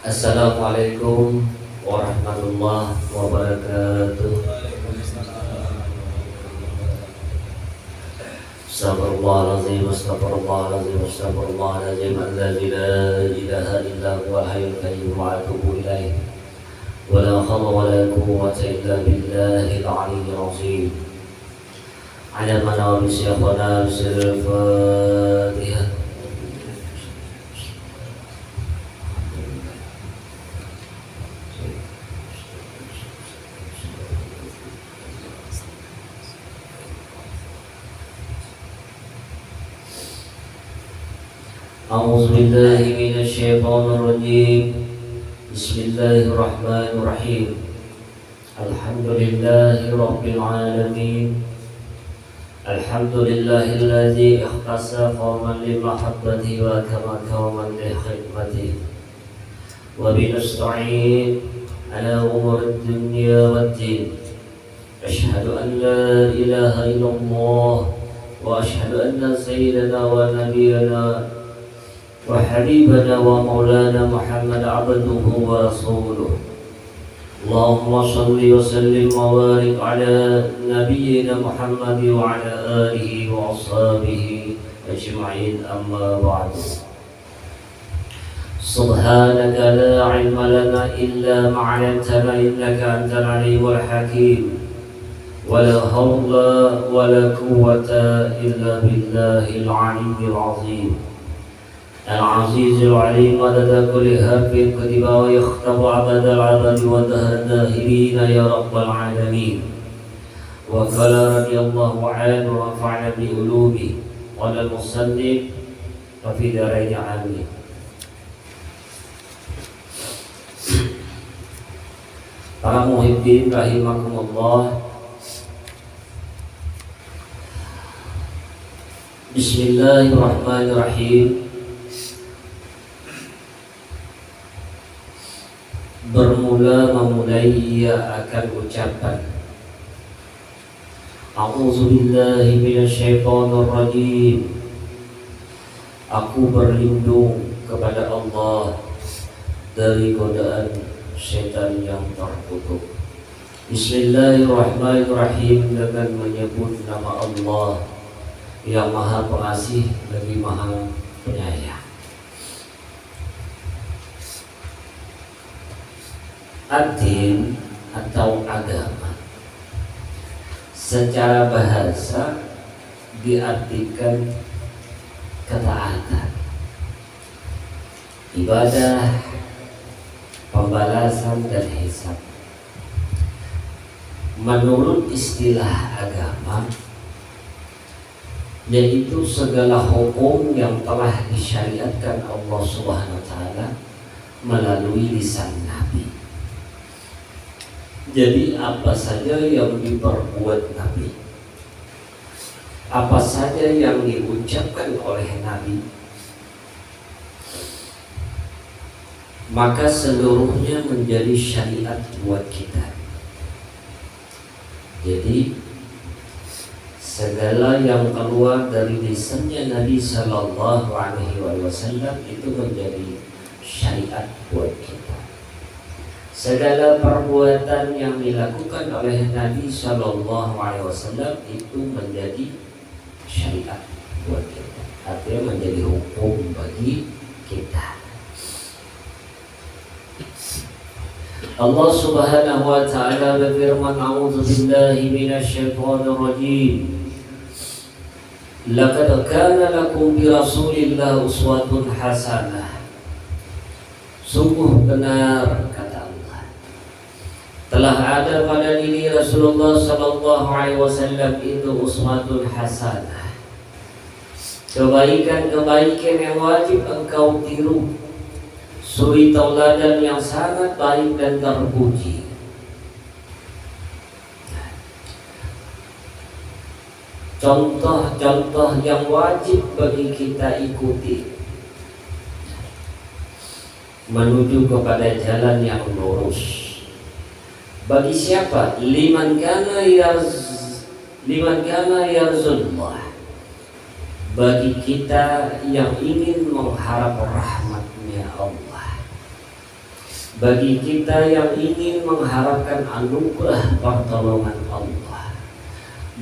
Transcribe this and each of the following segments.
Assalamualaikum warahmatullahi wabarakatuh. Astagfirullahaladzim, astagfirullahaladzim, astagfirullahaladzim. Alladzi la ilaha illa huwal hayyul qayyum wa atubu ilaih. Wa la hawla wa la quwwata illa billahil aliyyil azim. Ala man syekhana bisiril Fatihah. A'udzu billahi minasy syaithanir rajim. Bismillahirrahmanirrahim. Alhamdulillahi rabbil alamin. Alhamdulillahilladzi ikhtassa qauman li mahabbati wa kama qauman li khidmati. Wa bi nasta'in ala umurid dunya waddin. Asyhadu an la ilaha illallah wa asyhadu anna sayyidana wa nabiyyana وحبيبنا ومولانا محمد عبده ورسوله. اللهم صل وسلم وبارك على نبينا محمد وعلى آله وأصحابه أجمعين. أما بعد. سبحانك لا علم لنا إلا ما علمتنا إنك أنت العليم الحكيم. ولا حول ولا قوة إلا بالله العلي العظيم العزيز العليم. مدد كل حرف كتب ويختم عبد العبد ودهر الداهرين يا رب العالمين. وقال رضي الله عنه ونفعنا بعلومه. قال المصنف وفي دارين آمين. Para muhibbin rahimakumullah. Bismillahirrahmanirrahim. Bermula memulai akan ucapan A'udzu billahi minasyaitonir rajim. Aku berlindung kepada Allah dari godaan setan yang terkutuk. Bismillahirrahmanirrahim. Dengan menyebut nama Allah yang Maha Pengasih lagi Maha Penyayang. Ad-din atau agama secara bahasa diartikan ketaatan, ibadah, pembalasan dan hisab. Menurut istilah agama, yaitu segala hukum yang telah disyariatkan Allah Subhanahu wa taala melalui lisan Nabi. Jadi apa saja yang diperbuat Nabi, apa saja yang diucapkan oleh Nabi, maka seluruhnya menjadi syariat buat kita. Jadi segala yang keluar dari lisannya Nabi Sallallahu Alaihi Wasallam itu menjadi syariat buat kita. Segala perbuatan yang dilakukan oleh Nabi Sallallahu Alaihi Wasallam itu menjadi syariat buat kita, artinya menjadi hukum bagi kita. Allah Subhanahu wa taala berfirman, A'udzu billahi minasy syaithanir rajim. Laqad kana lakum bi Rasulillah uswatun hasanah. Sungguh benar kata Allah, telah ada pada diri Rasulullah sallallahu alaihi wasallam itu uswatun hasanah. Kebaikan-kebaikan yang wajib engkau tiru, suri tauladan yang sangat baik dan terpuji. Contoh-contoh yang wajib bagi kita ikuti menuju kepada jalan yang lurus. Bagi siapa? Liman kana yarzullah, bagi kita yang ingin mengharap rahmatnya Allah, bagi kita yang ingin mengharapkan anugerah pertolongan Allah,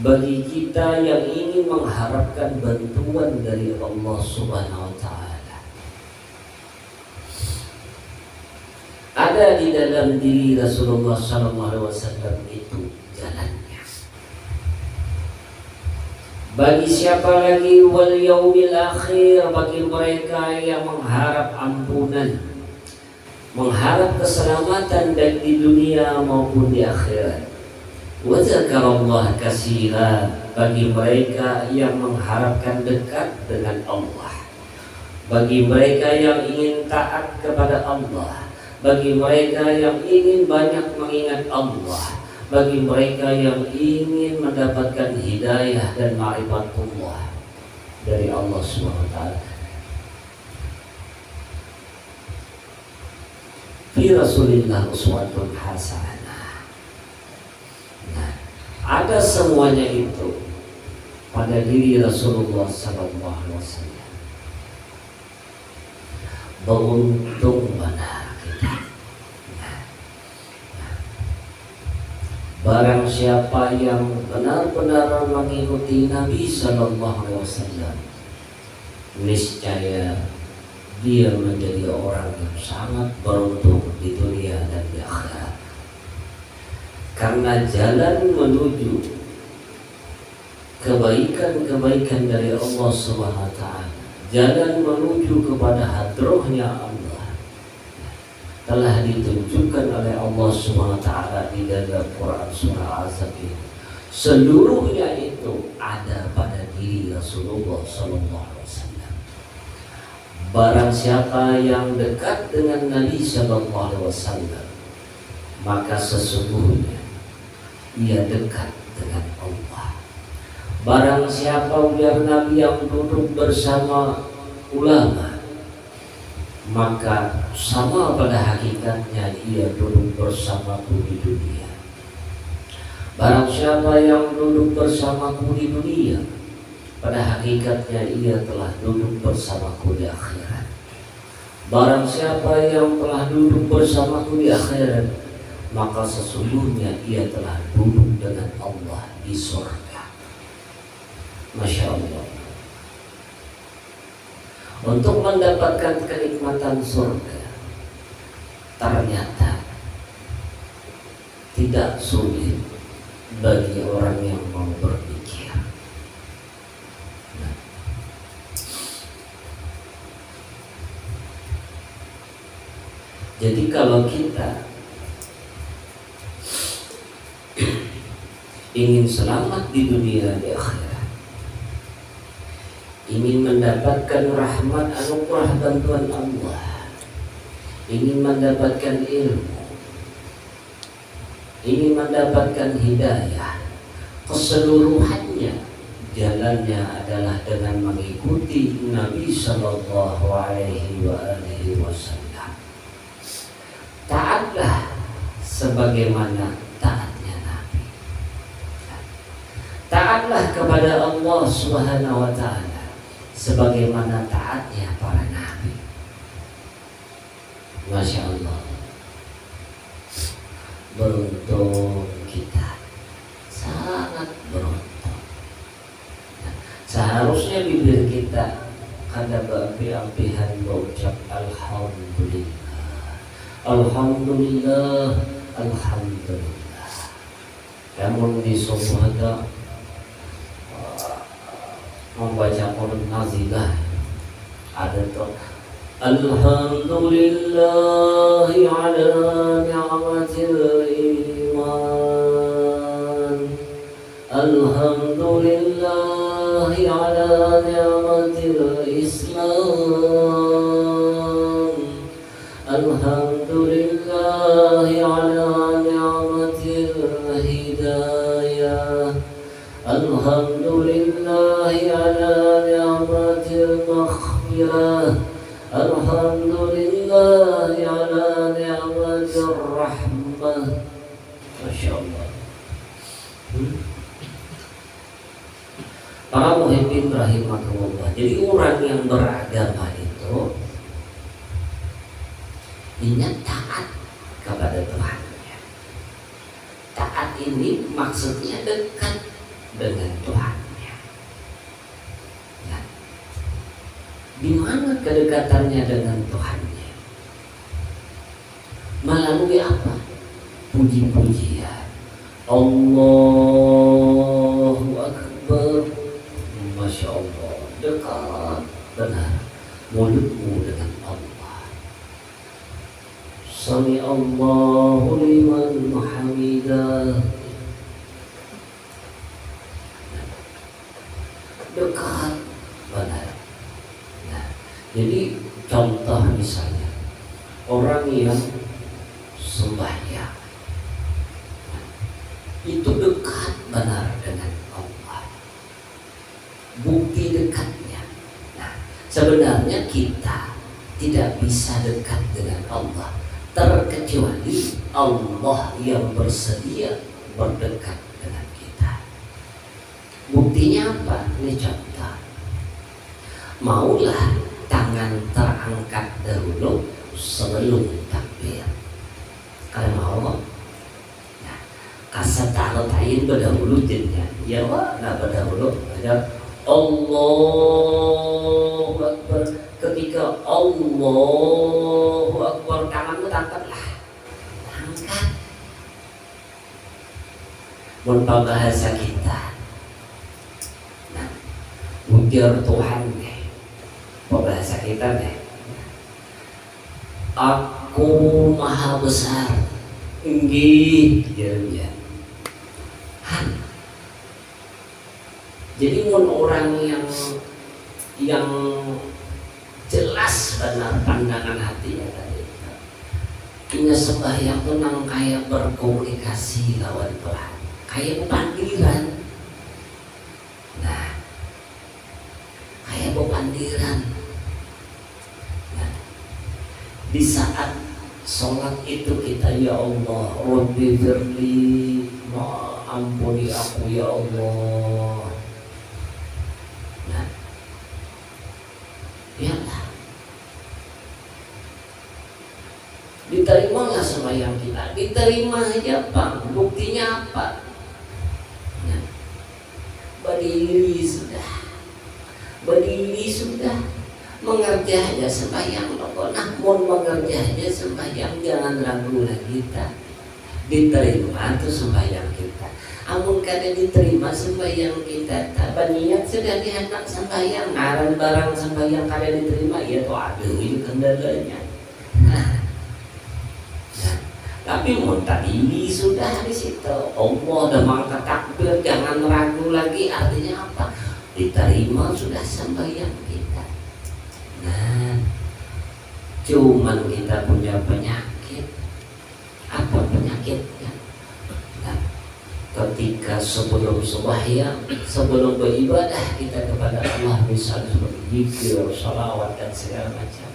bagi kita yang ingin mengharapkan bantuan dari Allah Subhanahu wa Ta'ala. Ada di dalam diri Rasulullah SAW itu jalannya. Bagi siapa lagi wal yaumil akhir, bagi mereka yang mengharap ampunan, mengharap keselamatan baik di dunia maupun di akhirat. Wa dzakarallaha katsira, bagi mereka yang mengharapkan dekat dengan Allah, bagi mereka yang ingin taat kepada Allah, bagi mereka yang ingin banyak mengingat Allah, bagi mereka yang ingin mendapatkan hidayah dan ma'rifatullah dari Allah SWT. Fi Rasulillah uswatun hasanah. Nah, ada semuanya itu pada diri Rasulullah SAW. Beruntung benar kita. Barang siapa yang benar-benar mengikuti Nabi Sallallahu Alaihi Wasallam, niscaya dia menjadi orang yang sangat beruntung di dunia dan di akhirat. Karena jalan menuju kebaikan-kebaikan dari Allah Subhanahu Wa Taala, jalan menuju kepada hadrohnya Allah, telah ditunjukkan oleh Allah SWT di dalam Quran surah Al-Azab ini. Seluruhnya itu ada pada diri Rasulullah SAW. Barang siapa yang dekat dengan Nabi SAW, maka sesungguhnya ia dekat dengan Allah. Barang siapa biar Nabi yang duduk bersama ulama, maka sama pada hakikatnya ia duduk bersamaku di dunia. Barang siapa yang duduk bersamaku di dunia, pada hakikatnya ia telah duduk bersamaku di akhirat. Barang siapa yang telah duduk bersamaku di akhirat, maka sesungguhnya ia telah duduk dengan Allah di surga. Masya Allah. Untuk mendapatkan kenikmatan surga ternyata tidak sulit bagi orang yang mau berpikir. Jadi kalau kita ingin selamat di dunia di akhirat, ingin mendapatkan rahmat anugerah bantuan Allah, ingin mendapatkan ilmu, ingin mendapatkan hidayah, keseluruhannya jalannya adalah dengan mengikuti Nabi Sallallahu Alaihi Wasallam. Taatlah sebagaimana taatnya Nabi. Taatlah kepada Allah Subhanahu Wa Taala sebagaimana taatnya para nabi. Masya Allah. Beruntung kita, sangat beruntung. Seharusnya bibir kita kada berapi-apihan berucap Alhamdulillah, Alhamdulillah, Alhamdulillah. Namun di subuh ada membaca Quran nazilah, ada tuh Alhamdulillahi ala ni'matil iman, Alhamdulillahi ala ni'matil islam, Alhamdulillahi ala ni'matil hidayah, Alhamdulillahi ala ni'matil maghfirah, Alhamdulillahi ala ni'matir rahmah. Masya Allah. Para muhibbin rahimakumullah. Jadi orang yang beragama itu ingat taat kepada Tuhannya. Taat ini maksudnya dekat dengan Tuhannya. Nah, di mana kedekatannya dengan Tuhannya? Melalui apa? Puji-pujian. Allahu Akbar. Masya Allah, dekat benar mulutmu dengan Allah. Sami Allahu liman hamidah. Dekat benar. Nah, jadi contoh misalnya orang yang sembahyang, itu dekat benar dengan Allah. Bukti dekatnya. Nah, sebenarnya kita tidak bisa dekat dengan Allah terkecuali Allah yang bersedia berdekat dengan kita. Buktinya apa? Ini contoh. Maulah tangan terangkat dahulu sebelum takbir. Kalian mau? Nah, kasat tahu tayin berdahulu jadinya. Ya wah, nah berdahulu ada Allahu Akbar. Ketika Allahu Akbar, tanganmu tangkaplah, angkat. Menurut bahasa kita, nah, ujar Tuhan deh, bahasa kita deh. Aku maha besar, tinggi, ya. Jadi orang yang jelas benar pandangan hatinya tadi, punya sembahyang tuh nang kayak berkomunikasi lawan Tuhan, kayak pandiran. Nah, kayak pandiran. Nah, di saat sholat itu kita, ya Allah, Rabbi firli, ampuni aku ya Allah. Ya, diterima nggak sembahyang kita? Diterima aja Pak. Buktinya apa? Ya. Berdiri sudah, mengerja aja sembahyang. Namun mengerja aja sembahyang, jangan ragu lagi kita. Diterima tuh sembahyang kita. Amun kada diterima sembahyang kita, niat sudah dihendak sembahyang, ngaran barang sembahyang kada diterima, ya tuh aduh ini kendalanya. Nah, tapi mun tadi sudah di situ, Allah udah mangkat takbir, jangan ragu lagi. Artinya apa? Diterima sudah sembahyang kita. Nah, cuman kita punya penyakit. Apa penyakitnya? Ketika sebelum sembahyang, sebelum beribadah kita kepada Allah, misalnya seperti zikir, salawat dan segala macam,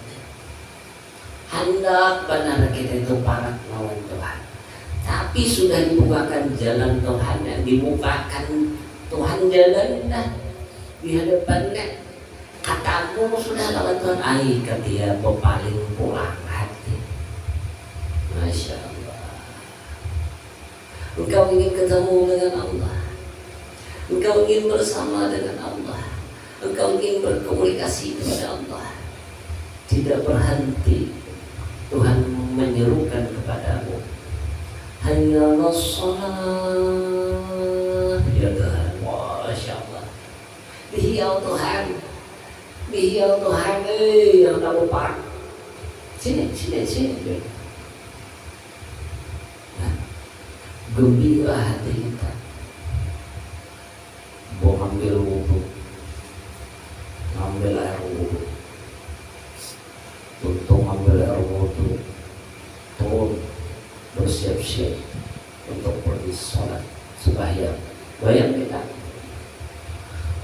hendak benar kita itu parat lawan Tuhan. Tapi sudah dibukakan jalan Tuhan, yang dibukakan Tuhan jalan dah di hadapannya. Katamu sudah lawan Tuhan, ai ketia paling pulang hati. Masya Allah. Engkau ingin ketemu dengan Allah, engkau ingin bersama dengan Allah, engkau ingin berkomunikasi kepada Allah. Tidak berhenti Tuhan menyerukan kepadamu, hayya 'alas shalah, ya Tuhan. Masya Allah. Bihya Tuhan, yang tahu Pak. Sini. Gembira hati kita, mau ambil wudhu, ngambil air wudhu, untuk ngambil air wudhu, turun bersiap-siap untuk pergi sholat sembahyang. Bayang kita,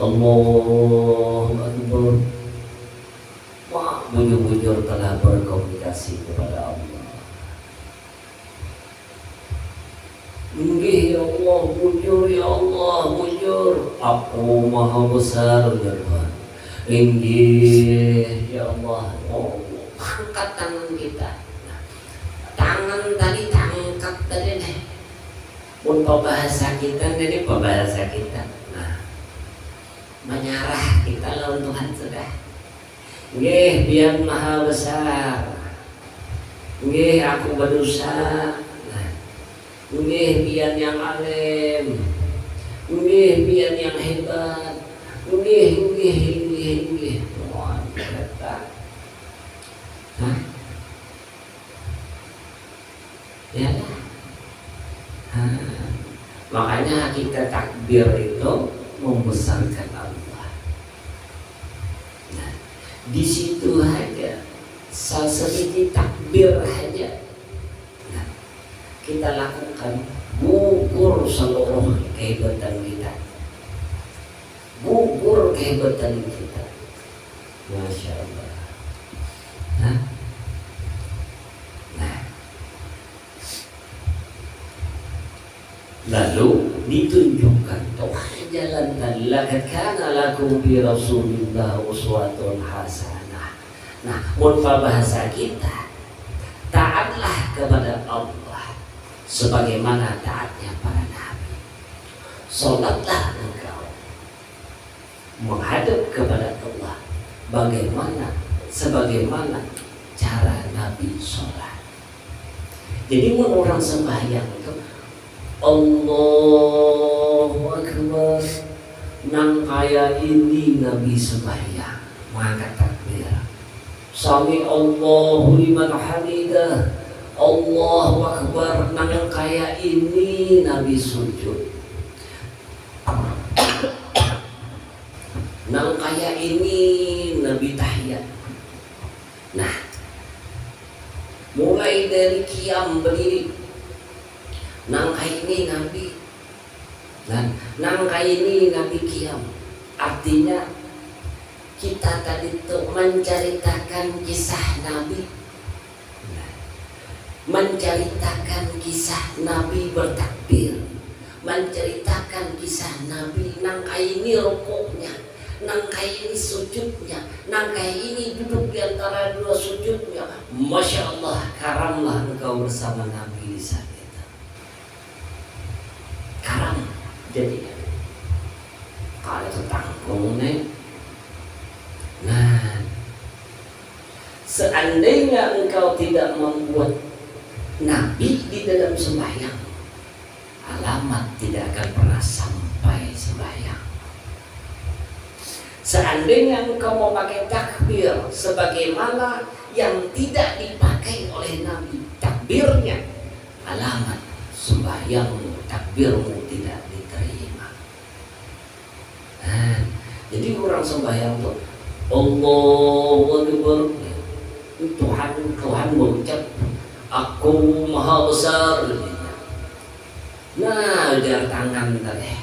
Allahu Akbar, wah bujur-bujur telah berkomunikasi kepada Allah. Nggih ya ya Allah, bujur ya Allah, bujur. Aku maha besar ya Tuhan. Inggih ya Allah. Oh, angkat tangan kita. Tangan tadi tangkap tadi nih. Pun bahasa kita ini bahasa kita. Nah, menyerah kita lawan Tuhan sudah. Nggih, biar maha besar. Nggih, aku berdosa. Nah, nggih, biar yang alim. Nggih, biar yang hebat. Nggih. Wah, kata. Hah? Ya. Makanya kita takbir itu membesarkan Allah. Nah, di situ aja sedikit takbir aja. Nah, kita lakukan gugur seluruh kehebatan kita. Gugur kehebatan kita. Masya Allah. Lalu ditunjukkan Tuhan jalan dan laqad kana lakum fi Rasulillah uswatun hasanah. Nah, munfa bahasa kita, taatlah kepada Allah sebagaimana taatnya para nabi. Salatlah engkau menghadap kepada Allah sebagaimana cara Nabi sholat. Jadi orang sembahyang itu Allahu Akbar, nang kaya ini Nabi sembahyang mengangkat takbir. Sami Allahu liman hamidah, Allahu Akbar, nang kaya ini Nabi sujud. Nang kaya ini Nabi tahiyat. Nah, mulai dari qiyam berdiri, nangkai ini Nabi, dan nangkai ini Nabi qiyam. Artinya kita tadi itu menceritakan kisah Nabi, menceritakan kisah Nabi bertakbir, menceritakan kisah Nabi. Nangkai ini rukuknya, nangkai ini sujudnya, nangkai ini duduk di antara dua sujudnya. Masya Allah, karamlah engkau bersama Nabi di sana. Karam jadi kalau itu tanggung nih. Nah, seandainya engkau tidak membuat Nabi di dalam sembahyang, alamat tidak akan pernah sampai sembahyang. Seandainya engkau mau pakai takbir sebagaimana yang tidak dipakai oleh Nabi takbirnya, alamat sembahyangmu, takbirmu tidak diterima. Nah, jadi orang sembahyang tuh Allahu Akbar, Tuhan berucap aku maha besar. Nah, ujar tangan tadi.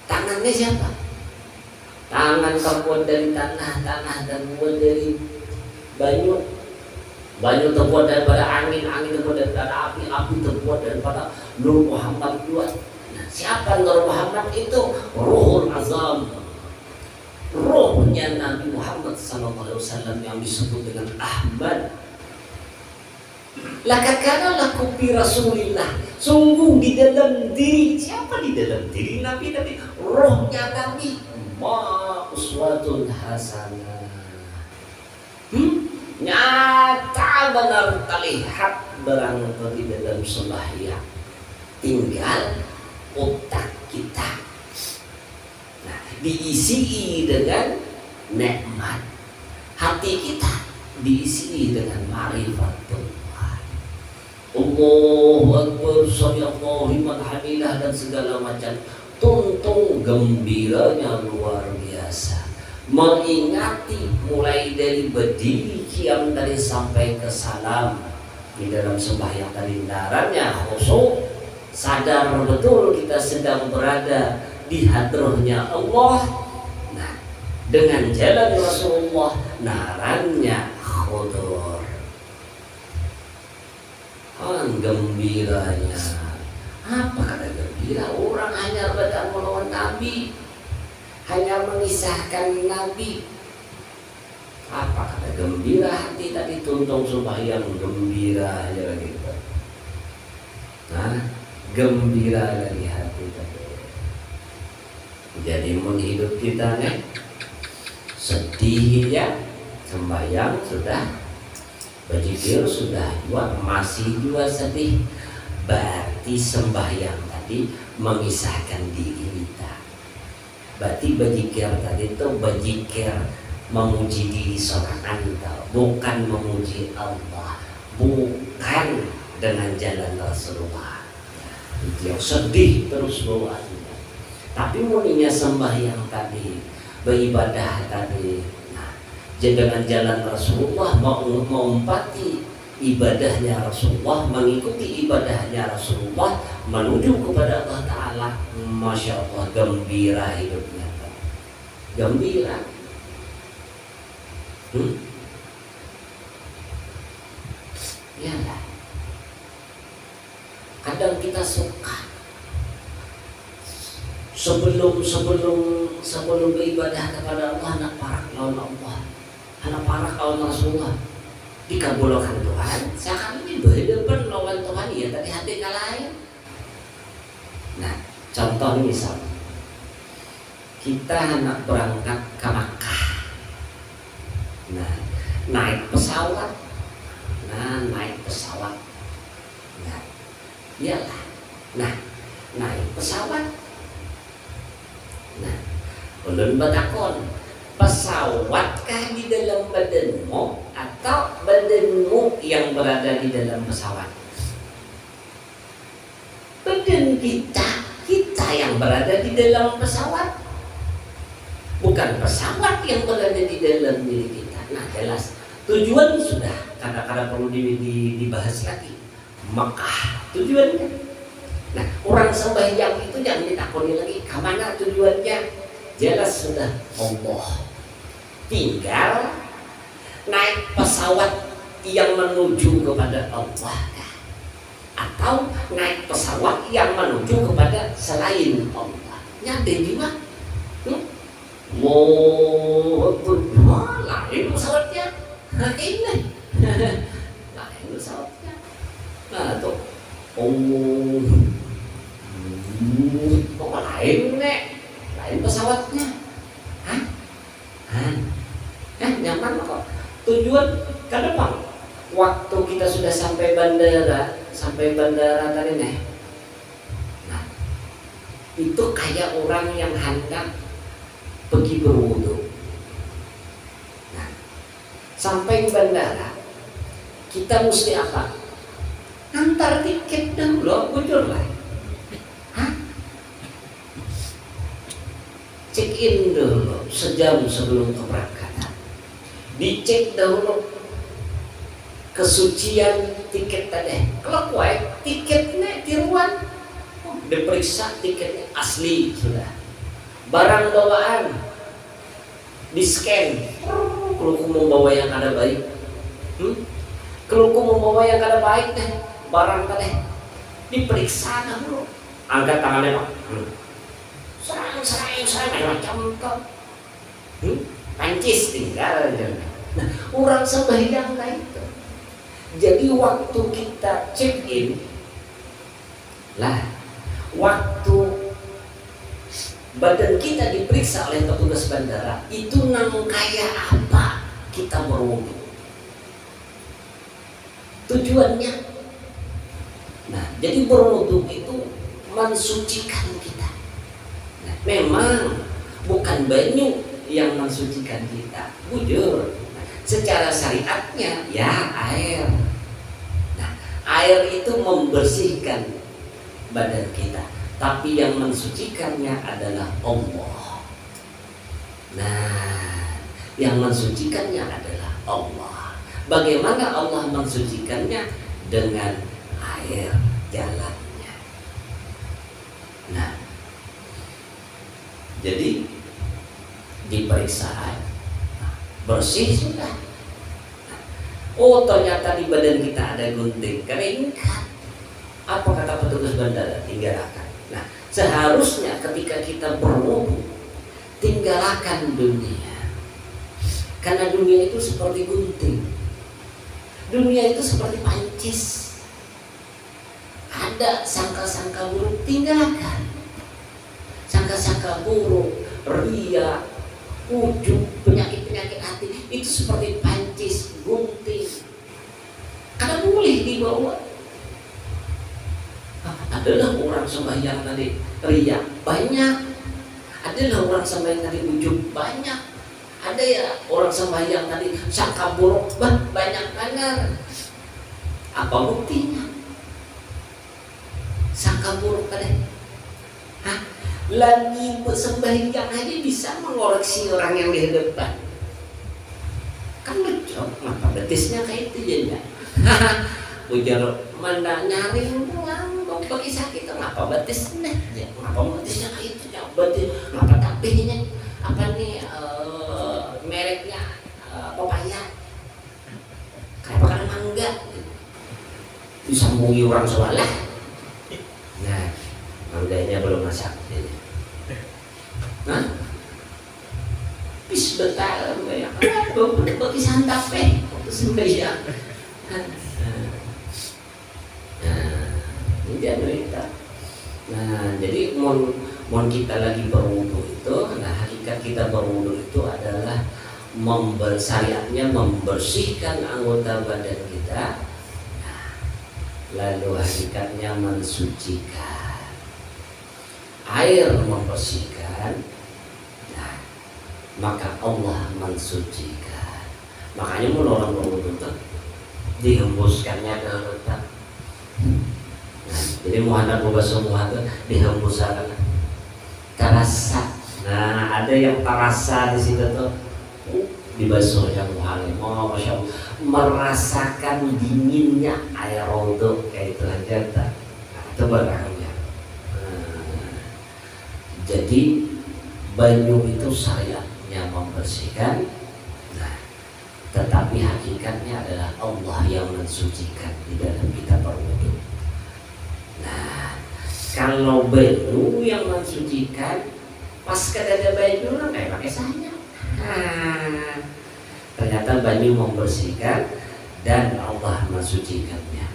Tangannya siapa? Tangan terbuat dari tanah terbuat dari banyu terbuat daripada angin terbuat daripada api terbuat daripada Nur Muhammad II. Nah, siapa Nur Muhammad itu? Ruhul Azam, rohnya Nabi Muhammad SAW yang disebut dengan Ahmad. Laqad kana lakum fi Rasulillah, sungguh di dalam diri, siapa di dalam diri Nabi? Rohnya Nabi, uswatun hasanah. Nyata benar terlihat berangkat di dalam sembahyang. Tinggal otak kita, nah, diisi dengan nikmat. Hati kita diisi dengan ma'rifatullah. Allahu Akbar, Allahu liman hamidah, dan segala macam tuntung gembiranya luar biasa. Mengingati mulai dari berdiri qiyam tadi sampai ke salam. Di dalam sembahyang tadi darannya khusyuk, sadar betul kita sedang berada di hadrahnya Allah. Nah, dengan jalan Rasulullah, narannya khudur, gembiranya Apa kata gembira? Orang hanya bertemu melawan Nabi, hanya mengisahkan Nabi. Apa kata gembira? Hati tadi tuntung sembahyang gembira aja gitu. Nah, gembira dari hati tadi. Jadi mun hidup kita nih sedih ya, sembahyang sudah, berzikir sudah juga, masih juga sedih. Berarti sembahyang tadi mengisahkan diri kita. Berarti berzikir tadi itu berzikir memuji diri seorang kita, bukan memuji Allah, bukan dengan jalan Rasulullah. Yang sedih terus bawaannya. Tapi muninya sembahyang tadi, beribadah tadi, nah, dengan jalan Rasulullah, mengumpati ibadahnya Rasulullah, mengikuti ibadahnya Rasulullah, menuju kepada Allah Ta'ala. Masya Allah, gembira hidupnya, gembira. Iyalah. Kadang kita suka sebelum beribadah kepada Allah, anak parak lawan Allah, anak parak lawan Rasulullah, dikabulkan Tuhan. Seakan ini berdepan lawan Tuhan, ya tapi hati lain. Nah, contoh misal kita anak berangkat ke Makkah. Nah, naik pesawat. Nah, iyalah. Nah, naik pesawat. Nah, ulun batakon, pesawatkah di dalam badanmu atau badanmu yang berada di dalam pesawat? Badan kita yang berada di dalam pesawat, bukan pesawat yang berada di dalam diri kita. Nah, jelas tujuan sudah kadang-kadang perlu dibahas lagi. Makkah tujuannya. Nah, orang sembahyang itu jangan ditakoni lagi kemana tujuannya. Jelas sudah Allah. Tinggal naik pesawat yang menuju kepada Allah, atau naik pesawat yang menuju kepada selain Allah. Nyade juga. Wow, lain pesawatnya. Nah, ini lain pesawatnya. Nah, tuh lain nek, lain pesawatnya. Hah? Nyaman kok. Tujuan ke depan. Waktu kita sudah sampai bandara tadi nih. Nah, itu kayak orang yang hendak pergi berwudu. Nah, sampai bandara kita mesti apa? Antar tiket dulu, bujur lah. Check in dulu sejam sebelum keberangkatan. Dicek dahulu kesucian tiket tadi. Kalau kuat tiketnya tiruan, diperiksa tiketnya asli sudah. Barang bawaan di scan. Kalau ku membawa yang ada baik, kalau ku membawa yang ada baik deh, barang tadi diperiksa dahulu. Angkat tangannya Pak. Serang macam tuh. Pancis tinggal aja. Nah, orang sembahyang lah itu. Jadi waktu kita check in lah, waktu badan kita diperiksa oleh petugas bandara, itu nang kayak apa kita berwudu. Tujuannya, nah, jadi berwudu itu mensucikan kita. Nah, memang bukan banyu yang mensucikan kita, bujur. Nah, secara syariatnya ya air. Nah, air itu membersihkan badan kita, tapi yang mensucikannya adalah Allah. Nah, yang mensucikannya adalah Allah. Bagaimana Allah mensucikannya? Dengan air jalannya. Nah, jadi diperiksa air, bersih sudah. Oh, ternyata di badan kita ada gunting, keringkan. Apa kata petugas bandara? Tinggalkan. Nah, seharusnya ketika kita berwudu, tinggalkan dunia. Karena dunia itu seperti gunting. Dunia itu seperti pancis. Ada sangka-sangka buruk, tinggalkan. Sangka-sangka buruk, ria, ujub, penyakit-penyakit hati itu seperti pancis, gunting. Karena boleh dibawa. Adalah orang sembahyang tadi ria banyak, adalah orang sembahyang tadi ujub banyak, ada ya orang sembahyang tadi sangka buruk banyak benar. Apa buktinya? Sangka buruk tadi, lagi sembahyang aja bisa mengoreksi orang yang di depan. Kan lucu, maka betisnya kayak itu jadinya. Ujar mana nyaring pulang mau pakai sakit, kenapa betisnya? Kenapa betisnya kayak itu? Betis, kenapa tapihnya? Apa nih mereknya pepaya? Kenapa karena mangga? Disambungi orang soalnya. Nah, mangganya belum masak. Hah? Bis betal banyak. Bagi santap waktu sembahyang. Nah, jadi mon kita lagi berwudu itu, nah hakikat kita berwudu itu adalah syariatnya membersihkan anggota badan kita. Nah, lalu hakikatnya mensucikan. Air membersihkan. Nah, maka Allah mensucikan. Makanya mun orang berwudu itu dihembuskannya ke letak. Nah, jadi muhadab basuh muhadab dihembuskan terasa. Nah, ada yang terasa di situ tuh dibasuh yang muhalim. Oh, masya Allah, merasakan dinginnya air wudu kayak itu aja tak. Nah, itu barangnya. Jadi banyu itu syariatnya membersihkan. Nah, tetapi hakikatnya adalah Allah yang mensucikan di dalam kita berwudu. Nah, kalau banyu yang mensucikan, pas ada banyu lah kayak pakai sayap. Nah, ternyata banyu membersihkan dan Allah mensucikannya.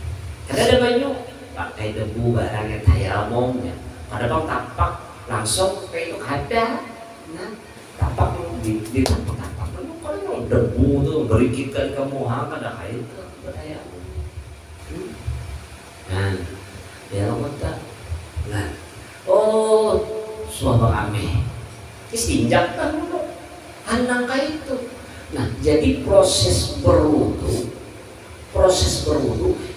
Karena ada banyu pakai debu barangnya tayamum ya. Pada bang tapak langsung kayak itu ada. Nah, tapak di tapak itu kalau debu tuh berikitkan kamu ada kayak itu bertayamum. Nah, ya Allah. Nah, oh, suara ame. Istinjak kan dulu. Handang kayak itu. Nah, jadi proses berwudu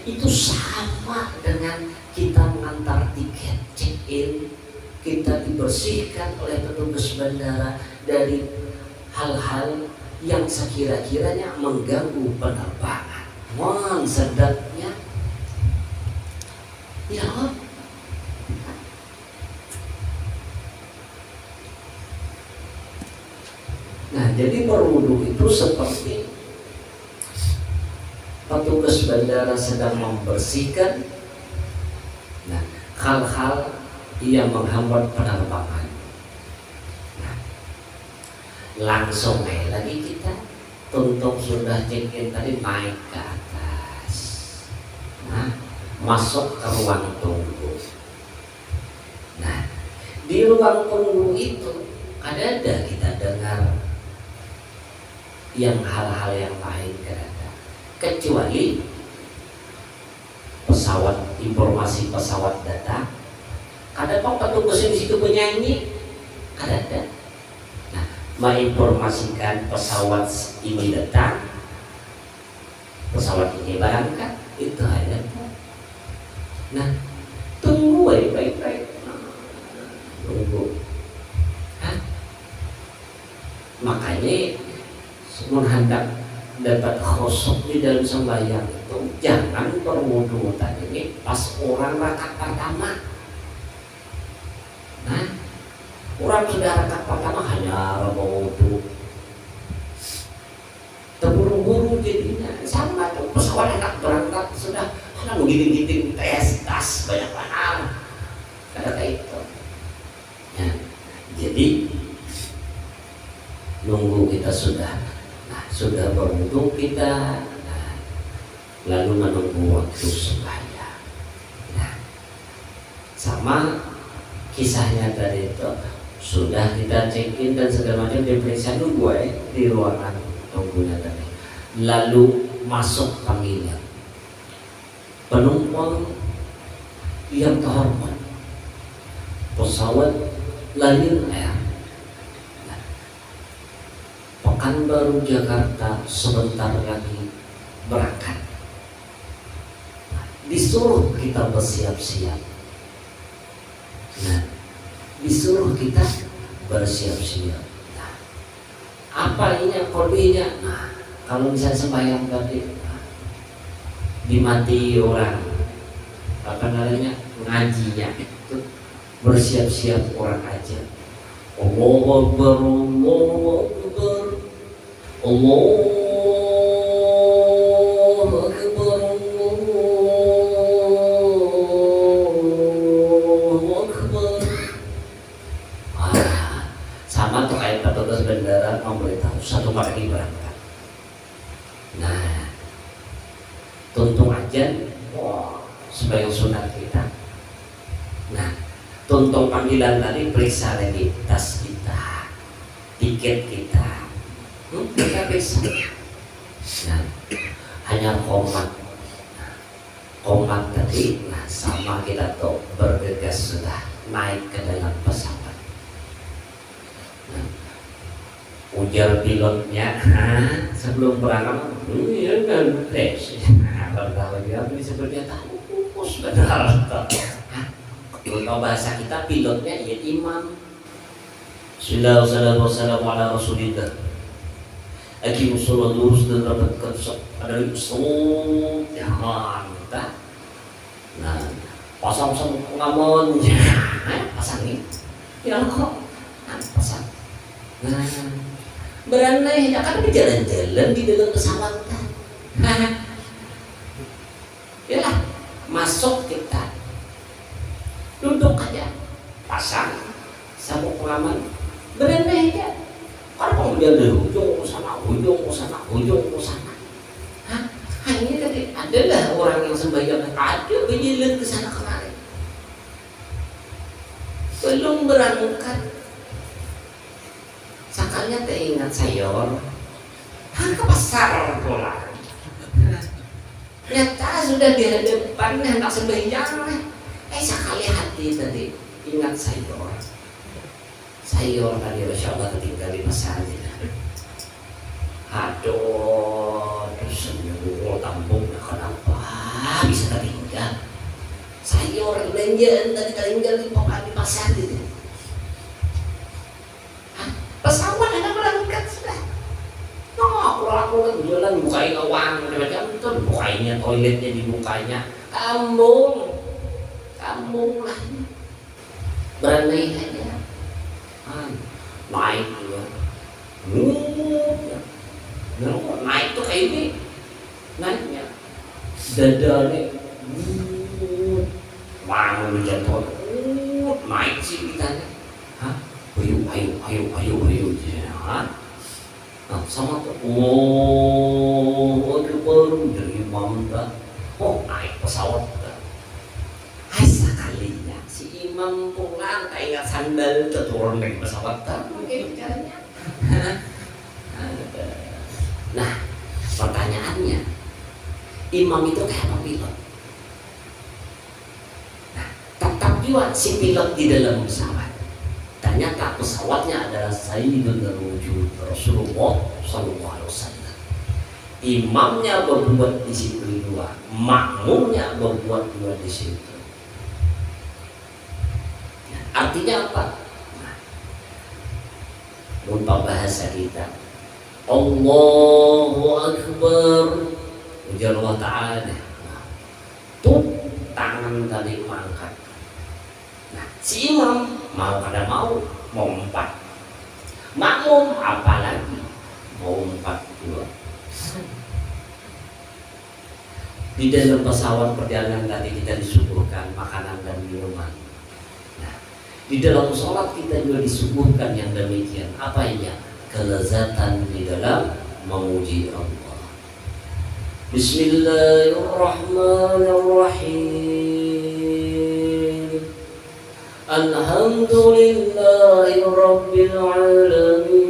itu sama dengan kita mengantar tiket check-in, kita dibersihkan oleh petugas bandara dari hal-hal yang sekira-kiranya mengganggu penerbangan. Mohon sedapnya. Ya Allah. Nah, jadi berwudu itu seperti petugas bandara sedang membersihkan hal-hal yang menghambat penerbangan. Nah, langsung lagi kita tuntung sudah check-in tadi naik ke atas. Nah, masuk ke ruang tunggu. Nah, di ruang tunggu itu ada kita dengar yang hal-hal yang lain kereta, kecuali pesawat, informasi pesawat datang. Ada petugas di situ penyanyi, ada. Nah, menginformasikan pesawat ini datang, pesawat ini berangkat, itu ada. Nah, tunggu baik-baik. Tunggu. Makanya hendak dapat khusuk di dalam sembahyang itu jangan berwudu tadi pas orang rakaat pertama. Nah, orang sudah rakaat pertama hanya berwudu, terburu-buru jadinya sama tuh pesawat hendak berangkat sudah begini-gini tes atas banyak panah kata itu. Ya, jadi nunggu kita sudah berwudu kita, lalu menunggu waktu sembahyang. Nah, sama kisahnya tadi itu sudah kita check-in dan segala macam, diperiksa dulu di ruangan tunggunya tadi. Lalu masuk panggilan penumpang yang terhormat pesawat Lion Air Pekanbaru Jakarta sebentar lagi berangkat. Disuruh kita bersiap-siap. Nah, disuruh kita bersiap-siap. Nah, apa ini kodenya? Nah, kalau bisa sembahyang tadi, dimati orang, apa namanya, ngajinya itu bersiap-siap orang aja. Allahu Akbar, Allahu Akbar, Allahu Akbar, Allahu Akbar. Sama tuh kayak petugas bandara memberitahu 1 pagi berangkat. Nah, tuntung aja, sebagai sunat kita. Nah, tuntung panggilan tadi periksa lagi tas kita, tiket kita, kita periksa. Nah, hanya komat tadi. Nah, sama kita tuh bergegas sudah naik ke dalam pesawat. Nah, ujar pilotnya sebelum berangkat, ya kan tes. Kalau dia seperti tahu, benar. Kalau bahasa kita pilotnya ya imam. Assalamualaikum warahmatullahi wabarakatuh. Aki musola lurus dan rapat kerja. Ada usul jangan kita. Nah, pasang pengaman, pasang ini. Ya kok, pasang. Nah, beranai, ya kan berjalan-jalan di dalam pesawat. Ya lah, masuk kita, duduk aja, pasang sabuk pengaman, berenang aja. Kalau kemudian dari ujung ke sana, ujung ke sana, ujung ke sana. Hanya tadi adalah orang yang sembahyang ada berjalan ke sana kemari. Belum berangkat, sakalnya teringat sayur, ke pasar pulang. Nyata sudah di hadapan hendak sembahyang, sekali hati tadi ingat sayur tadi Masya Allah ketinggal di pasar. Aduh, senyum tampung, kenapa bisa ketinggal sayur belanjaan tadi ketinggal di pasar gitu. Pesawat ada berangkat sudah. Aku jalan bukain uang macam-macam itu, bukainnya toiletnya dibukanya, kambung lah, berenai aja, naik juga, naik tuh kayak ini, naiknya, dadanya, mana jatuh, naik sih ditanya, ayo, nah, sama tuh, baru dari imam dah, naik pesawat dah. Sekalinya si imam pulang kayak ingat sandal turun dari pesawat dah, mungkin caranya. Nah, pertanyaannya, imam itu kayak apa pilot? Nah, tetap juga si pilot di dalam pesawat. Ternyata pesawatnya adalah Sayyidul Wujud Rasulullah Sallallahu Alaihi Wasallam. Imamnya berbuat di situ 2, makmumnya berbuat 2 di situ. Artinya apa? Nah, untuk bahasa kita, Allahu Akbar, ujar Allah Ta'ala. Tuh tangan tadi mengangkat. Nah, si imam mau kada mau 4, makmum apalagi mau 4 juga. Di dalam pesawat perjalanan tadi kita disuguhkan makanan dan minuman. Nah, di dalam sholat kita juga disuguhkan yang demikian. Apa ya? Kelezatan di dalam memuji Allah. Bismillahirrahmanirrahim. Alhamdulillahi rabbil alamin.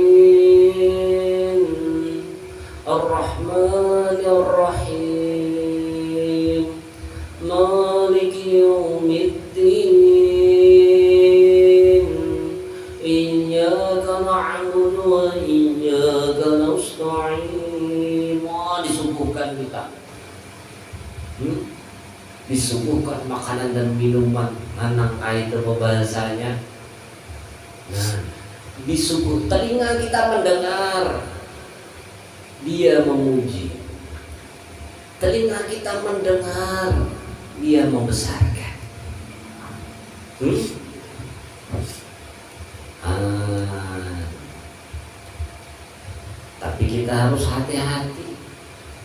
Ar-Rahmanir Rahim. Maliki yaumiddin. Iyyaka na'budu wa iyyaka nasta'in. Disuguhkan kita. Disuguhkan makanan dan minuman. Manang itu bahasanya. Nah, disuguh telinga kita mendengar, dia memuji. Telinga kita mendengar, dia membesarkan. Tapi kita harus hati-hati,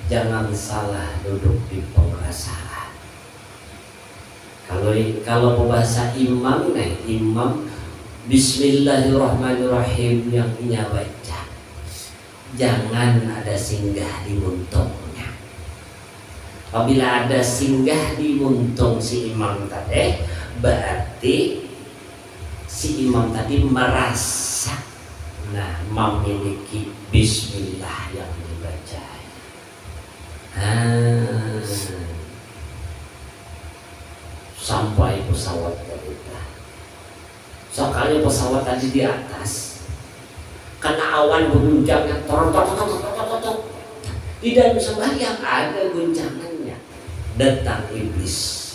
jangan salah duduk di penguasaan. Kalau bahasa imam Bismillahirrahmanirrahim yang ia baca, jangan ada singgah di muntungnya. Apabila ada singgah di muntung si imam tadi, berarti si imam tadi merasa memiliki bismillah yang dibaca. Sampai pesawat kita. Sekali pesawat tadi di atas, karena awan berguncangnya, di dalam sembahyang ada guncangannya. Datang iblis.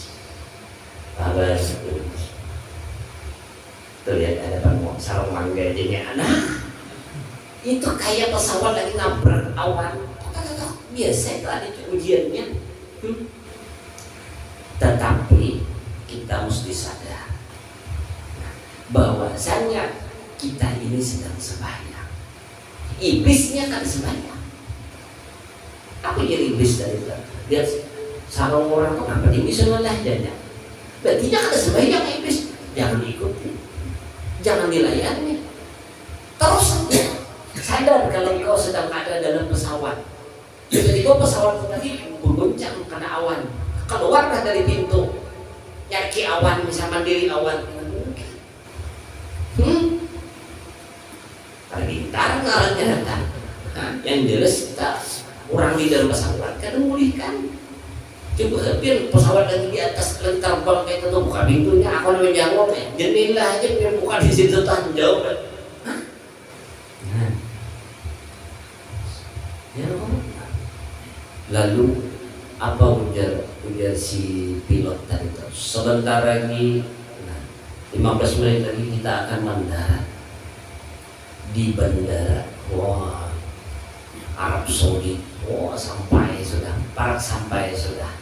Kabar iblis. Terlihat ada sarung mangga jadinya anak. Itu kayak pesawat lagi nabrak awan. Biasa itu ada ujiannya. Tetapi kita mesti sadar bahwasanya kita ini sedang sembahyang. Iblisnya kan sembahyang. Apa jadi iblis dari itu? Dia sarung orang itu apa dia bisa melahjanya? Berarti dia ada sembahyang iblis. Jangan ikuti, jangan dilayani. Terus sadar kalau kau sedang ada dalam pesawat. Jadi kau pesawat tadi bergoncang karena awan. Keluarlah dari pintu, nyaki awan, bisa mandiri awan. Pintar ngarangnya datang. Yang jelas kita orang di dalam pesawat kan memulihkan. Coba pesawat lagi di atas lagi terbang kayak itu, buka pintunya, aku namanya jawab jendela aja biar buka di situ tahan jauh. Lalu apa ujar si pilot tadi itu? Sebentar lagi 15 menit lagi kita akan mendarat di bandara Arab Saudi. Sampai sudah, parak sampai sudah.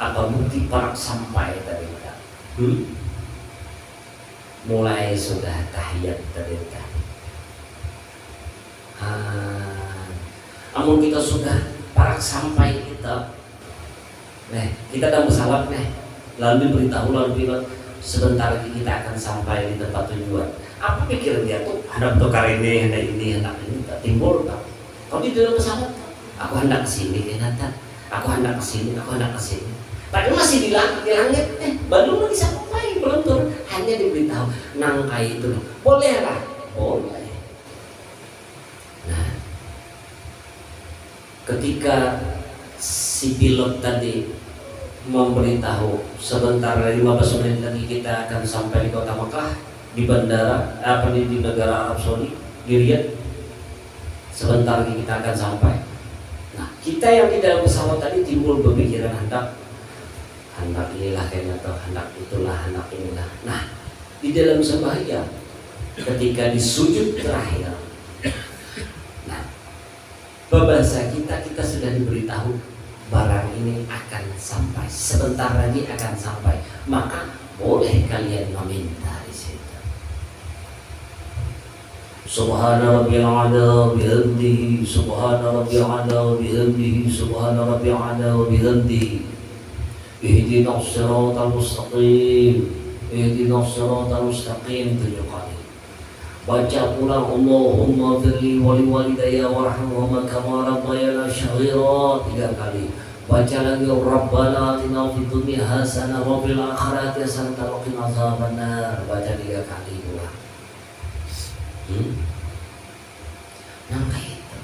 Apa bukti parak sampai tadi kita? Mulai sudah tahiyat tadi kita. Namun kita sudah parak sampai kita. Kita dalam pesawat lalu diberitahu lalu pilot sebentar lagi kita akan sampai di tempat tujuan. Apa pikir dia tuh hendak tukar ini, hendak ini, tak timbul tak? Kalau di dalam pesawat, aku hendak kesini, aku hendak kesini, aku hendak kesini. Padahal masih di langit, belum lagi sampai, belum turun. Hanya diberitahu nangkai itu, boleh lah, boleh. Nah, ketika si pilot tadi memberitahu sebentar dari 15 menit lagi kita akan sampai di kota Mekah, di bandara di negara Arab Saudi, di Riyadh. Sebentar lagi kita akan sampai. Nah, kita yang di dalam pesawat tadi timbul berpikiran hendak inilah kayaknya, atau hendak itulah, hendak inilah. Nah, di dalam sembahyang ketika di sujud terakhir, bahasa kita sudah diberitahu barang ini akan sampai, sebentar lagi akan sampai, maka boleh kalian meminta di situ. Subhana rabbil a'la bihamdihi, subhana rabbil a'la bihamdihi, subhana rabbil a'la bihamdihi. Ihdinas siratal mustaqim, ihdinas siratal mustaqim 7 kali. Baca pula Allahumma firli wa liwalidayya warhamhuma kama rabbayana shaghira 3 kali. Baca lagi Rabbana atina fid dunya hasanah wa fil akhirati hasanah wa qina adzabannar. Baca 3 kali pula. Nah kayak itu.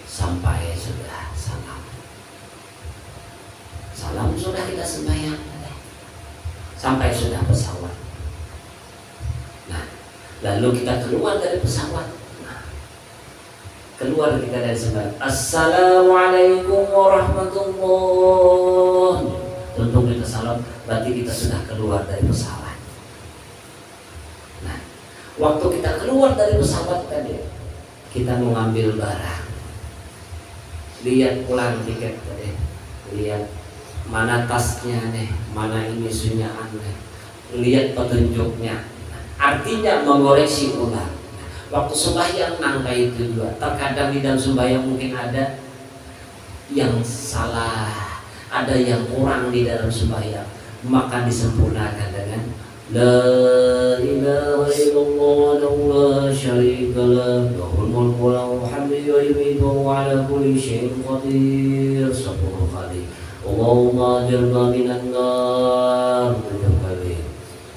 Sampai sudah salam. Salam sudah kita sembahyang. Sampai sudah pesawat. Nah, lalu kita keluar dari pesawat. Nah, keluar kita dari sembahyang. Assalamualaikum warahmatullahi. Tentu kita salam, berarti kita sudah keluar dari pesawat. Nah, waktu kita keluar dari pesawat tadi, kita mau ngambil barang. Lihat pulang tiket tadi, lihat mana tasnya nih, mana ini sunyaan nih, lihat petunjuknya. Artinya mengoreksi ulang. Waktu sembahyang nangka itu juga. Terkadang di dalam sembahyang mungkin ada yang salah, ada yang kurang di dalam sembahyang, maka disempurnakan dengan La ilaha illallah la syarika lah lahul mulku wa lahul hamdu yuhyiu wa ala kulli syai'in qadir 10 kali. Allahumma ajirna minan nar 7 kali.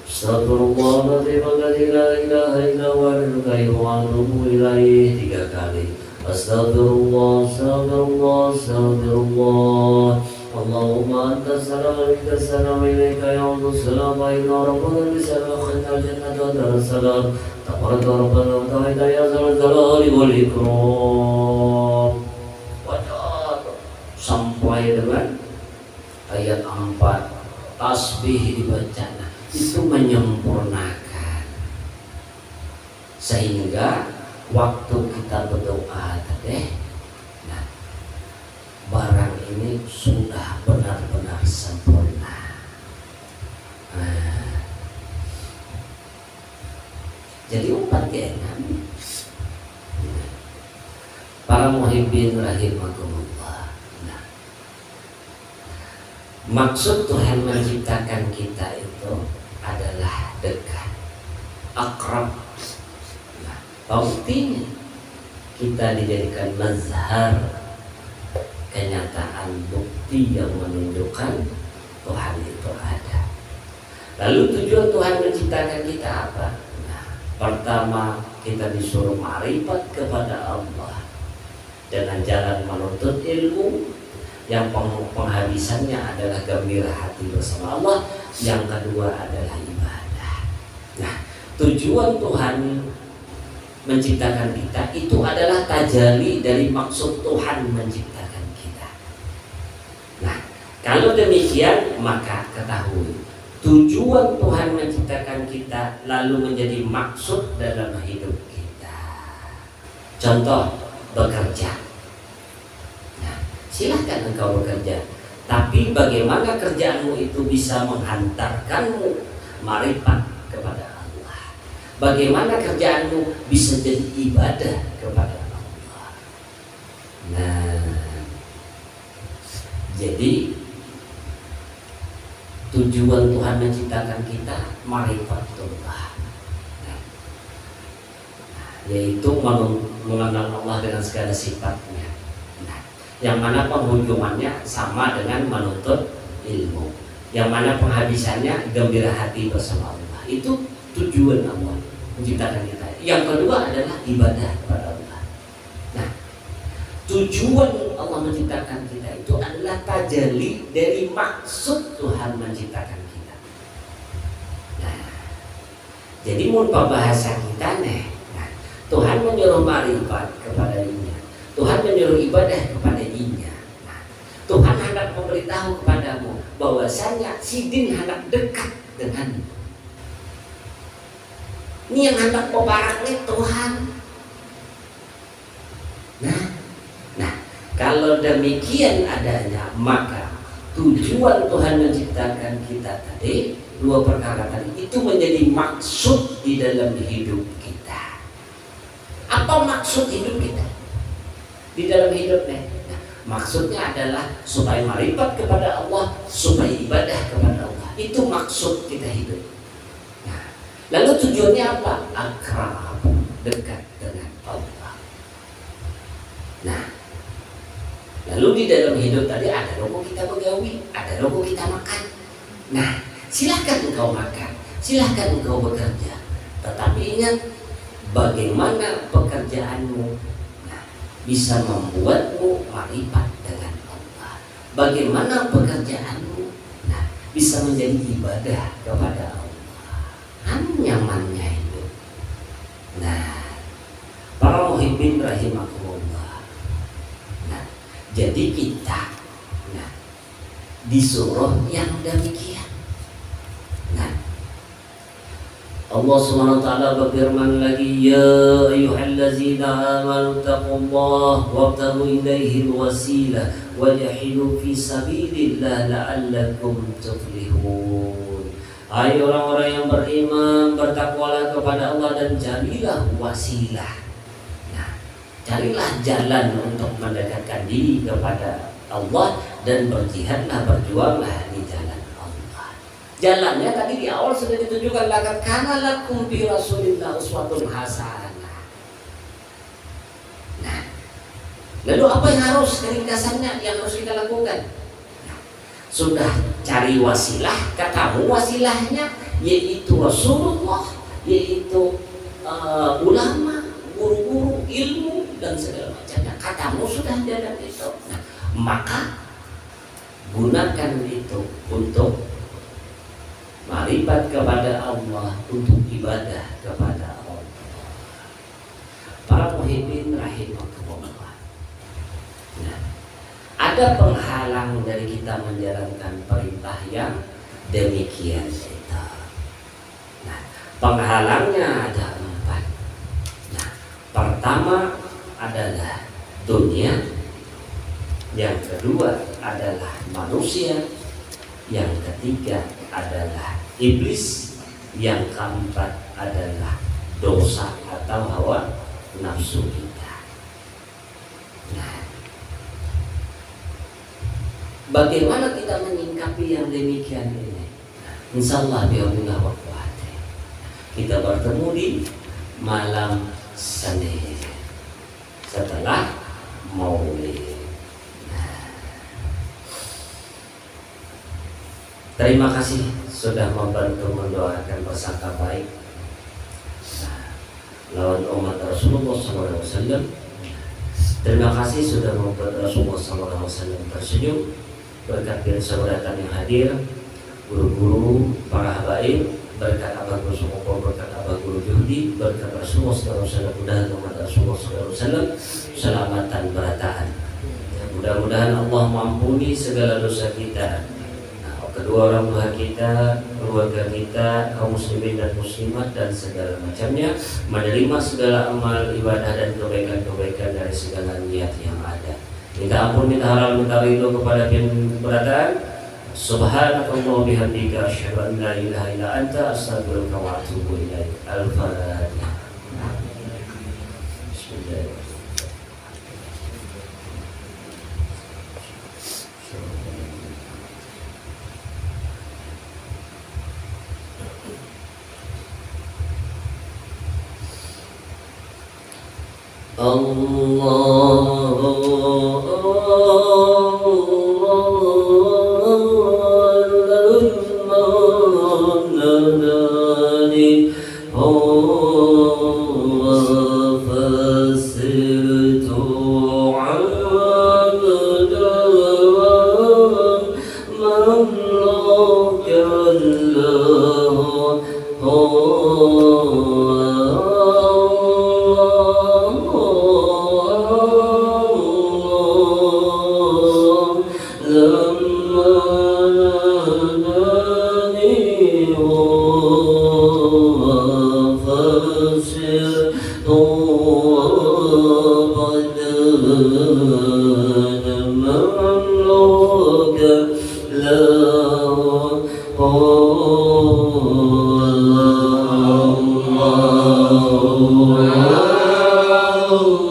Astaghfirullahaladzim alladzi la ilaha illa huwal qayyum wa atubu ilaih 3 kali. Astaghfirullah, astaghfirullah, astaghfirullah. Allahumma antas salam wa minkas salam wa ilaika ya'udu salam wa inna rabbana bisalam wa khairul jannati wa darus salam. Tabaraka rabbana wa ta'ala ya zal jalali wal ikram. Sampai dengan ayat 4 tasbih dibaca. Nah, itu menyempurnakan sehingga waktu kita berdoa tadi, nah, barang ini sudah benar-benar sempurna. Nah, jadi umat jangan para muhibbin rahimakumullah. Nah, maksud Tuhan menciptakan kita itu adalah dekat, akrab. Nah, buktinya kita dijadikan mazhar, kenyataan bukti yang menunjukkan Tuhan itu ada. Lalu tujuan Tuhan menciptakan kita apa? Nah, pertama kita disuruh ma'rifat kepada Allah dengan jalan menuntut ilmu yang penghabisannya adalah gembira hati bersama Allah. Yang kedua adalah ibadah. Nah, tujuan Tuhan menciptakan kita itu adalah tajalli dari maksud Tuhan menciptakan kita. Nah, kalau demikian maka ketahui tujuan Tuhan menciptakan kita lalu menjadi maksud dalam hidup kita. Contoh, bekerja. Nah, silahkan engkau bekerja, tapi bagaimana kerjaanmu itu bisa menghantarkanmu marifat kepada Allah? Bagaimana kerjaanmu bisa jadi ibadah kepada Allah? Nah, jadi tujuan Tuhan menciptakan kita marifatullah, nah, yaitu mengenal Allah dengan segala sifatnya. Nah, yang mana penghujungannya sama dengan menuntut ilmu, yang mana penghabisannya gembira hati bersama Allah. Itu tujuan Allah menciptakan kita. Yang kedua adalah ibadah kepada Allah. Nah, tujuan Allah menciptakan kita itu adalah tajalli dari maksud Tuhan menciptakan kita. Nah, jadi munpa bahasa kita nih, nah, Tuhan menyuruh marifat kepadanya, Tuhan menyuruh ibadah kepadanya. Nah, Tuhan hendak memberitahu kepadamu bahwasanya sidin hendak dekat denganmu. Ini yang hendak membaraknya Tuhan. Nah, kalau demikian adanya, maka tujuan Tuhan menciptakan kita tadi dua perkara tadi itu menjadi maksud di dalam hidup kita. Apa maksud hidup kita di dalam hidupnya? Nah, maksudnya adalah supaya marifat kepada Allah, supaya ibadah kepada Allah. Itu maksud kita hidup. Nah, lalu tujuannya apa? Akrab, dekat dengan Allah. Nah, lalu di dalam hidup tadi ada rokok kita begawi, ada rokok kita makan. Nah, silahkan engkau makan, silahkan engkau bekerja, tetapi ingat bagaimana pekerjaanmu bisa membuatmu marifat dengan Allah. Bagaimana pekerjaanmu bisa menjadi ibadah kepada Allah. Nyamannya itu. Nah, para muhibbin rahimakumullah. Nah, jadi kita disuruh yang demikian. Nah, Allah Subhanahu wa taala berfirman lagi, ya ayyuhallazina amanu taqullaha wabtaghu ilaihi alwasilah wajahiduu fi sabilillah la'allakum tuflihun. Hai orang-orang yang beriman, bertakwalah kepada Allah dan carilah wasilah. Nah, carilah jalan untuk mendekatkan diri kepada Allah dan berjihadlah, berjuanglah di jalan Allah. Jalannya tadi di awal sudah ditunjukkan, laqad kana lakum fi rasulillah uswatun hasanah. Nah, lalu apa yang harus keringkasannya yang harus kita lakukan? Nah, sudah cari wasilah, katamu wasilahnya yaitu Rasulullah, yaitu ulama, guru-guru ilmu dan segala macamnya. Katamu sudah jalan itu. Nah, maka gunakan itu untuk marifat kepada Allah, untuk ibadah kepada Allah. Para muhibbin rahimahumullah. Nah, ada penghalang dari kita menjalankan perintah yang demikian itu. Nah, penghalangnya ada 4. Nah, pertama adalah dunia, yang kedua adalah manusia, yang ketiga adalah iblis, yang keempat adalah dosa atau hawa nafsu kita. Nah, bagaimana kita menyingkapi yang demikian ini? Insyaallah bi'aunillah wa quwwati. Kita bertemu di malam Senin setelah Maulid. Terima kasih sudah membantu mendoakan prasangka baik lawan umat Rasulullah SAW. Terima kasih sudah membuat Rasulullah SAW tersenyum. Berkat persahabatan yang hadir, guru-guru, para habaib, berkat Abah Guru Sumoko, berkat Abah Guru Juhdi, berkat Rasulullah SAW, mudah-mudahan umat Rasulullah SAW selamatan berataan. Mudah-mudahan Allah mengampuni segala dosa kita, kedua orang tua kita, keluarga kita, kaum muslimin dan muslimat dan segala macamnya, menerima segala amal ibadah dan kebaikan-kebaikan dari segala niat yang ada. Minta ampun, minta halal, minta ridho kepada pemberadaan. Subhanakallah bihamdika asyhadu an la ilaha illa anta astaghfiruka wa atubu ilaik. Al-Fatihah. Bismillahirrahmanirrahim. بعهد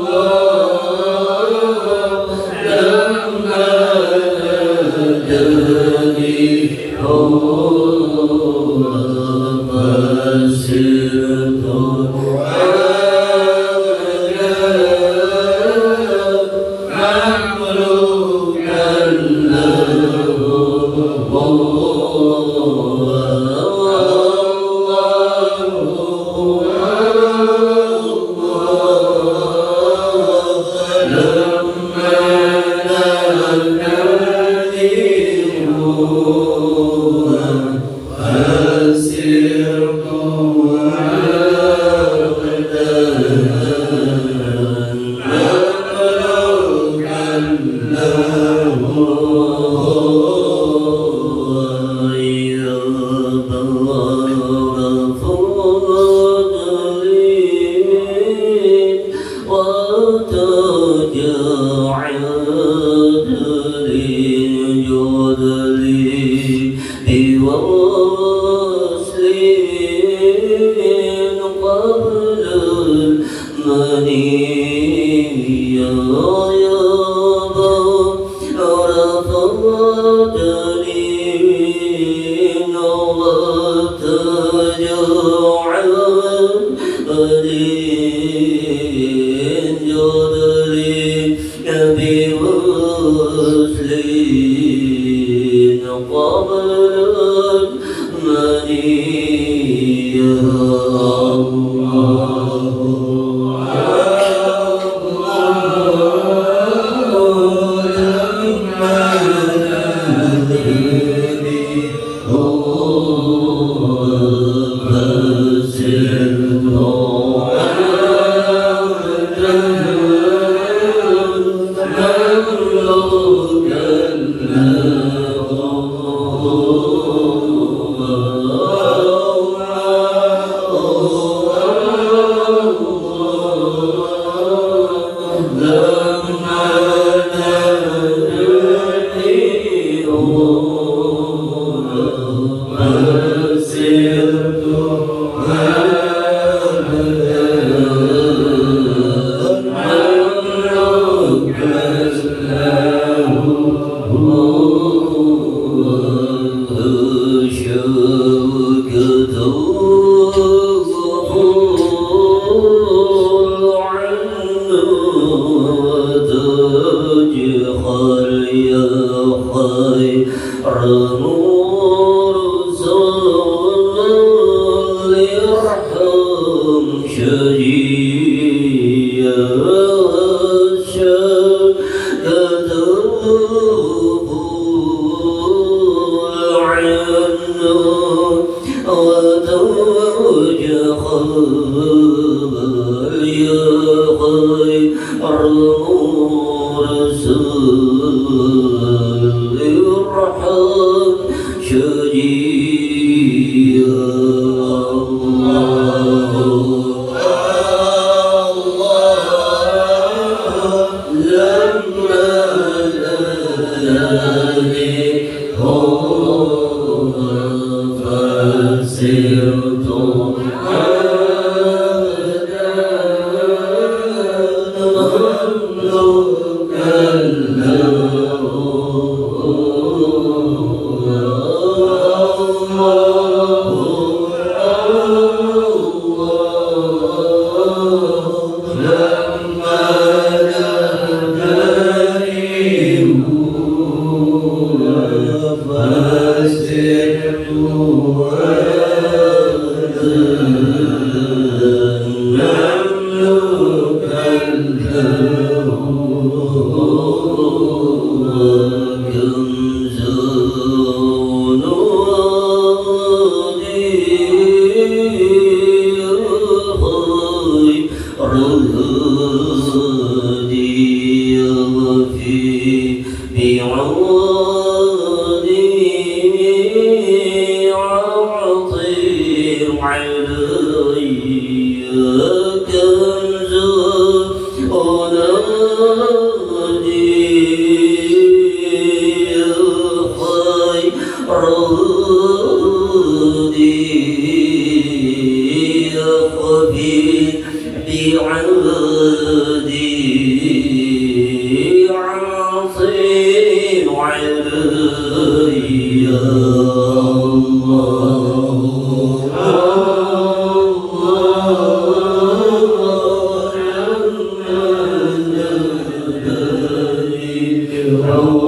بالعفو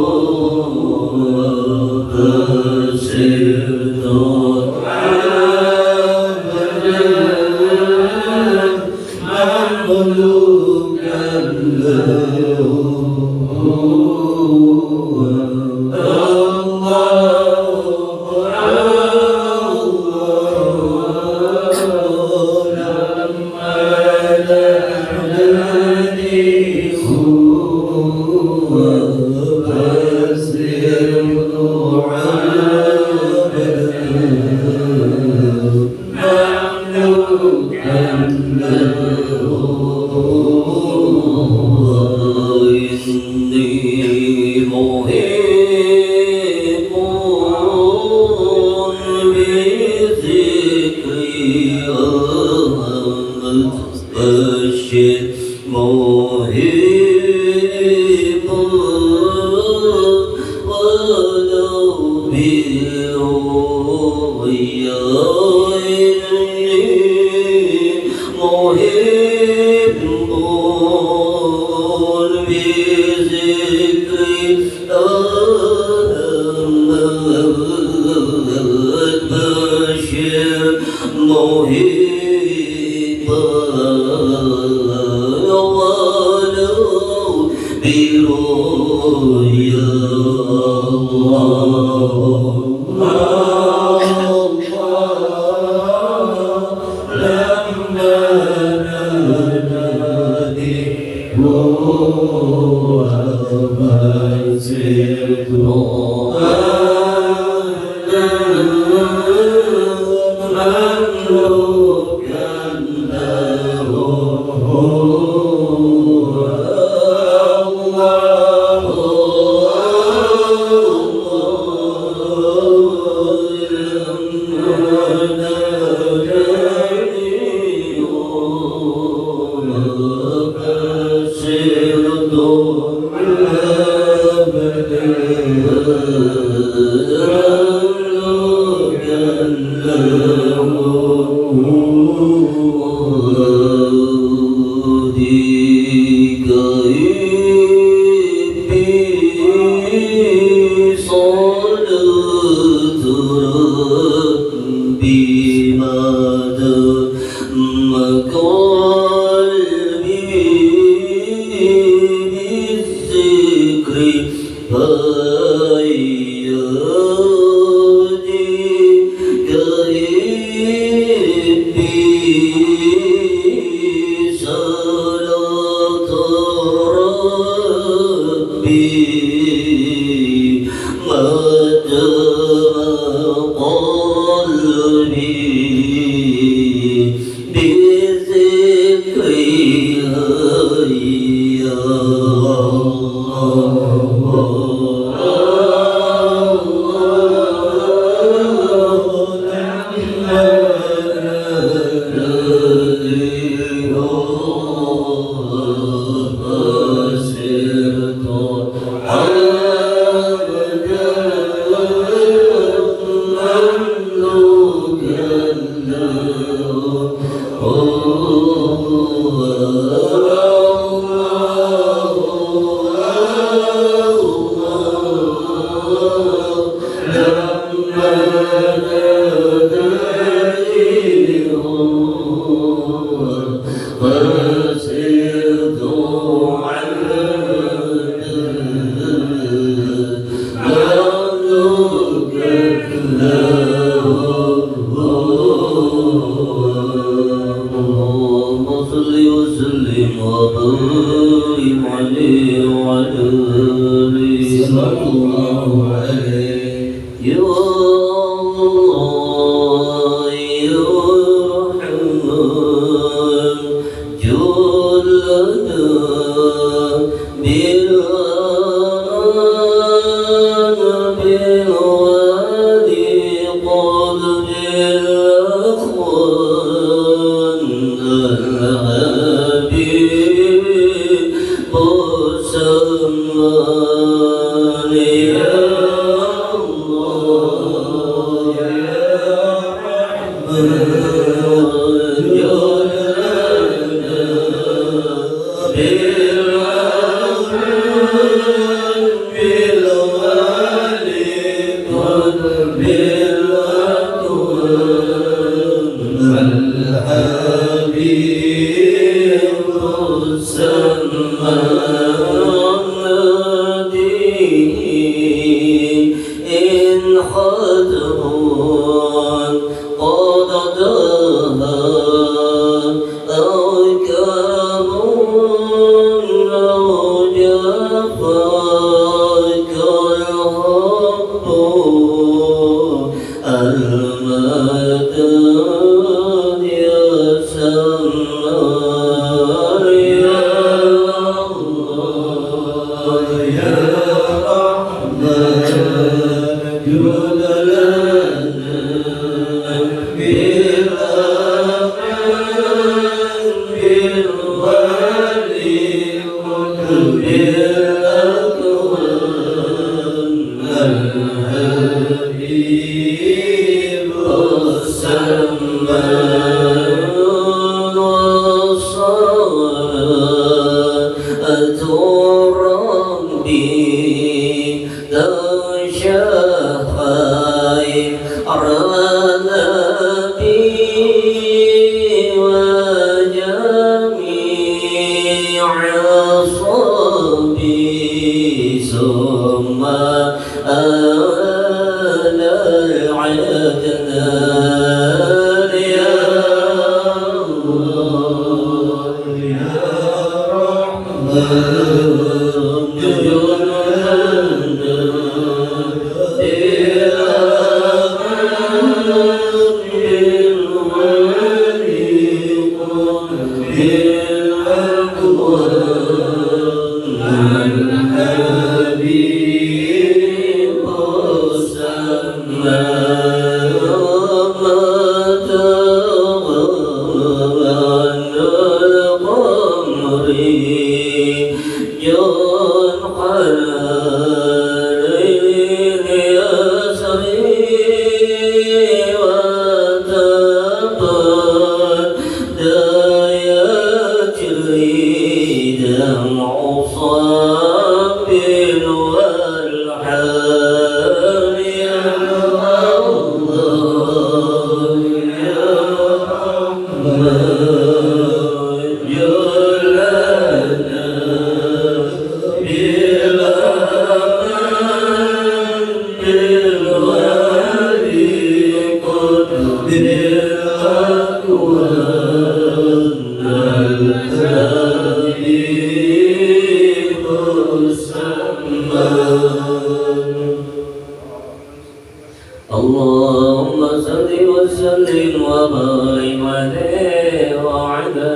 اللهم صل وسلم وبارك عليه وعلى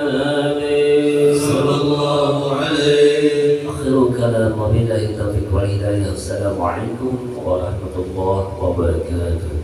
آله صلى الله عليه. آخر كلام وبالله التوفيق والهداية. السلام عليكم ورحمة الله وبركاته.